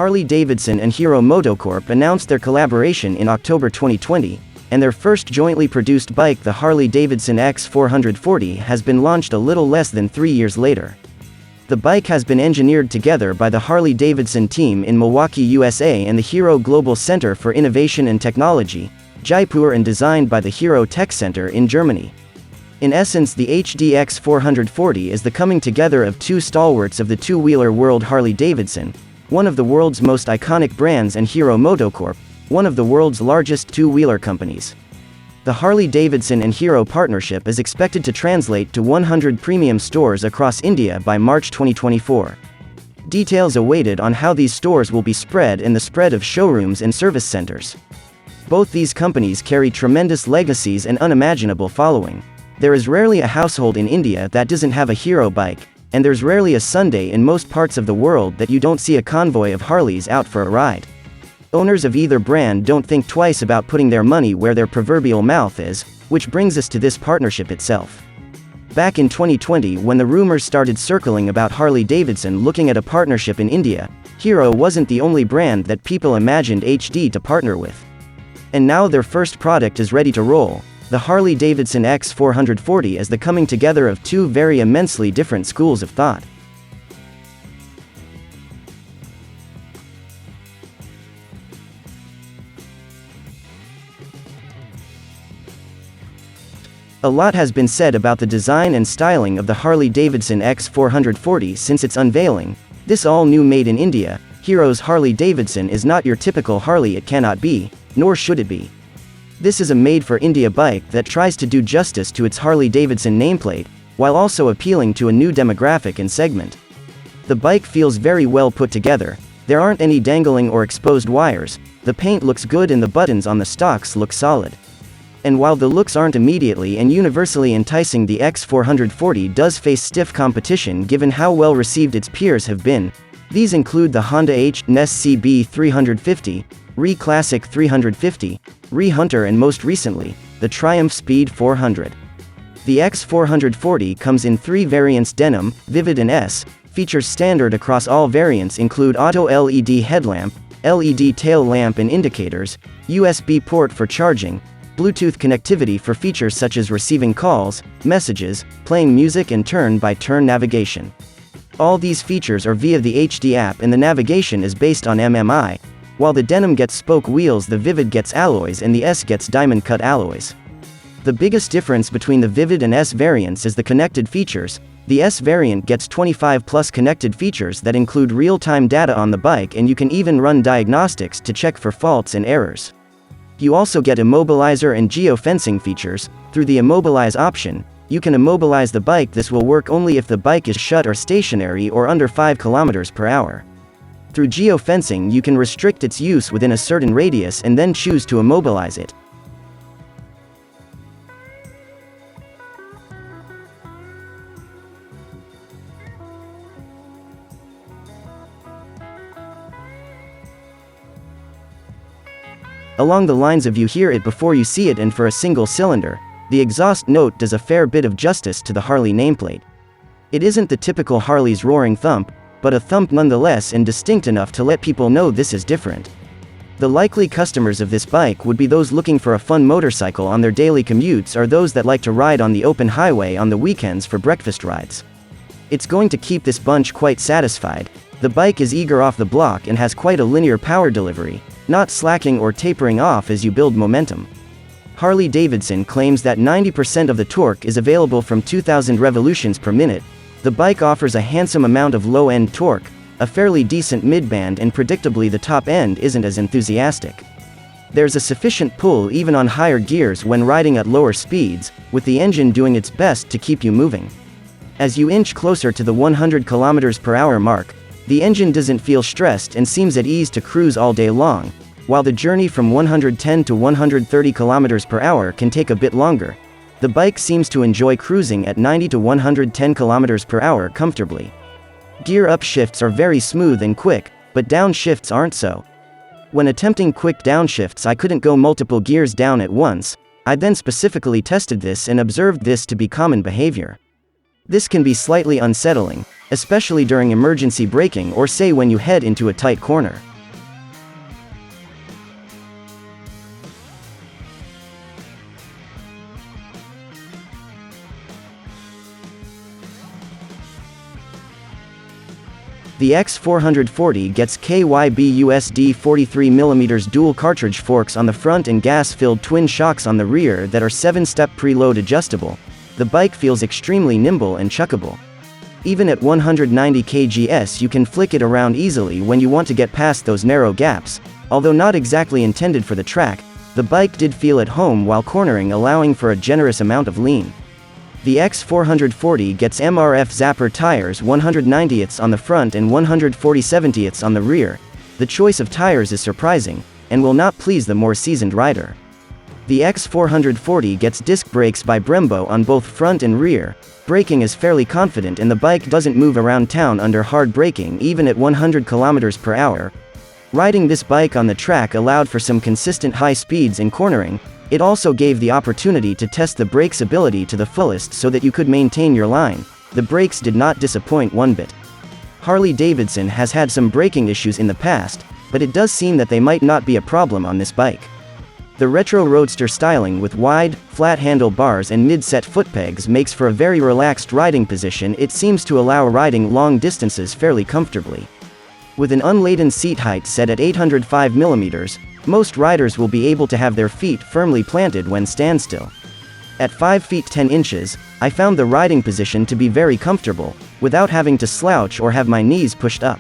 Harley Davidson and Hero MotoCorp announced their collaboration in October 2020, and their first jointly produced bike, the Harley Davidson X440, has been launched a little less than 3 years later. The bike has been engineered together by the Harley Davidson team in Milwaukee, USA and the Hero Global Center for Innovation and Technology, Jaipur, and designed by the Hero Tech Center in Germany. In essence, the HDX 440 is the coming together of two stalwarts of the two-wheeler world, Harley Davidson, one of the world's most iconic brands, and Hero MotoCorp, one of the world's largest two-wheeler companies. The Harley Davidson and Hero partnership is expected to translate to 100 premium stores across India by March 2024. Details awaited on how these stores will be spread and the spread of showrooms and service centers. Both these companies carry tremendous legacies and unimaginable following. There is rarely a household in India that doesn't have a Hero bike, and there's rarely a Sunday in most parts of the world that you don't see a convoy of Harleys out for a ride. Owners of either brand don't think twice about putting their money where their proverbial mouth is, which brings us to this partnership itself. Back in 2020, when the rumors started circling about Harley Davidson looking at a partnership in India, Hero wasn't the only brand that people imagined HD to partner with. And now their first product is ready to roll. The Harley Davidson X440 is the coming together of two very immensely different schools of thought. A lot has been said about the design and styling of the Harley Davidson X440 since its unveiling. This all-new made in India, Hero's Harley Davidson is not your typical Harley. It cannot be, nor should it be. This is a made-for-India bike that tries to do justice to its Harley Davidson nameplate, while also appealing to a new demographic and segment. The bike feels very well put together. There aren't any dangling or exposed wires, the paint looks good and the buttons on the stocks look solid. And while the looks aren't immediately and universally enticing, the X440 does face stiff competition given how well received its peers have been. These include the Honda H&S CB 350, Re Classic 350, Re Hunter, and most recently, the Triumph Speed 400. The X440 comes in 3 variants: Denim, Vivid and S. Features standard across all variants include auto LED headlamp, LED tail lamp and indicators, USB port for charging, Bluetooth connectivity for features such as receiving calls, messages, playing music and turn-by-turn navigation. All these features are via the HD app and the navigation is based on MMI. While the Denim gets spoke wheels, the Vivid gets alloys and the S gets diamond-cut alloys. The biggest difference between the Vivid and S variants is the connected features. The S variant gets 25+ connected features that include real-time data on the bike, and you can even run diagnostics to check for faults and errors. You also get immobilizer and geofencing features. Through the immobilize option, you can immobilize the bike. This will work only if the bike is shut or stationary or under 5 km/h. Through geofencing, you can restrict its use within a certain radius and then choose to immobilize it. Along the lines of you hear it before you see it, and for a single cylinder, the exhaust note does a fair bit of justice to the Harley nameplate. It isn't the typical Harley's roaring thump, but a thump nonetheless, and distinct enough to let people know this is different. The likely customers of this bike would be those looking for a fun motorcycle on their daily commutes, or those that like to ride on the open highway on the weekends for breakfast rides. It's going to keep this bunch quite satisfied. The bike is eager off the block and has quite a linear power delivery, not slacking or tapering off as you build momentum. Harley Davidson claims that 90% of the torque is available from 2000 revolutions per minute. The bike offers a handsome amount of low-end torque, a fairly decent mid-band, and predictably the top end isn't as enthusiastic. There's a sufficient pull even on higher gears when riding at lower speeds, with the engine doing its best to keep you moving. As you inch closer to the 100 km/h mark, the engine doesn't feel stressed and seems at ease to cruise all day long, while the journey from 110 to 130 km/h can take a bit longer. The bike seems to enjoy cruising at 90 to 110 km/h comfortably. Gear upshifts are very smooth and quick, but downshifts aren't so. When attempting quick downshifts, I couldn't go multiple gears down at once. I then specifically tested this and observed this to be common behavior. This can be slightly unsettling, especially during emergency braking or say when you head into a tight corner. The X440 gets KYB USD 43mm dual cartridge forks on the front and gas-filled twin shocks on the rear that are 7-step preload adjustable. The bike feels extremely nimble and chuckable. Even at 190 kgs you can flick it around easily when you want to get past those narrow gaps. Although not exactly intended for the track, the bike did feel at home while cornering, allowing for a generous amount of lean. The X440 gets MRF Zapper tires 190ths on the front and 140/70ths on the rear. The choice of tires is surprising, and will not please the more seasoned rider. The X440 gets disc brakes by Brembo on both front and rear. Braking is fairly confident and the bike doesn't move around town under hard braking even at 100 km/h. Riding this bike on the track allowed for some consistent high speeds in cornering. It also gave the opportunity to test the brakes' ability to the fullest so that you could maintain your line. The brakes did not disappoint one bit. Harley Davidson has had some braking issues in the past, but it does seem that they might not be a problem on this bike. The retro roadster styling with wide, flat handlebars and mid-set foot pegs makes for a very relaxed riding position. It seems to allow riding long distances fairly comfortably. With an unladen seat height set at 805mm, most riders will be able to have their feet firmly planted when standstill. At 5 feet 10 inches, I found the riding position to be very comfortable, without having to slouch or have my knees pushed up.